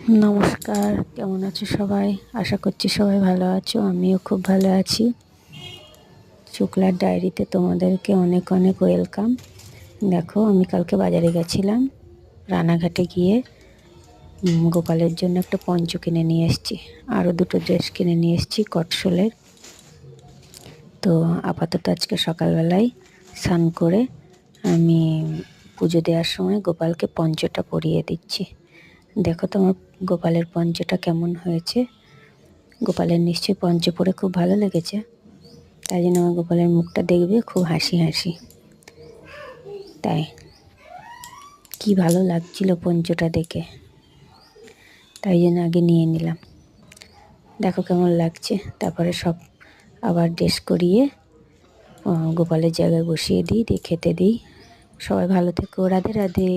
নমস্কার, কেমন আছো সবাই? আশা করছি সবাই ভালো আছো। আমিও খুব ভালো আছি। শুক্লার ডায়েরিতে তোমাদেরকে অনেক অনেক ওয়েলকাম। দেখো, আমি কালকে বাজারে গেছিলাম। রানাঘাটে গিয়ে গোপালের জন্য একটা পঞ্চ কিনে নিয়ে এসেছি, আরও দুটো ড্রেস কিনে নিয়ে এসেছি কটসলের। তো আপাতত আজকে সকালবেলায় স্নান করে আমি পুজো দেওয়ার সময় গোপালকে পঞ্চটা পরিয়ে দিচ্ছি। দেখো তোমার গোপালের পঞ্চটা কেমন হয়েছে। গোপালের নিশ্চয়ই পঞ্চ পরে খুব ভালো লেগেছে, তাই জন্য আমার গোপালের মুখটা দেখবে খুব হাসি হাসি। তাই কি ভালো লাগছিল পঞ্চটা দেখে, তাই জন্য আগে নিয়ে নিলাম। দেখো কেমন লাগছে। তারপরে সব আবার ড্রেস করিয়ে গোপালের জায়গায় বসিয়ে দিই, দিয়ে খেতে দিই। সবাই ভালো থেকো, রাধে রাধে।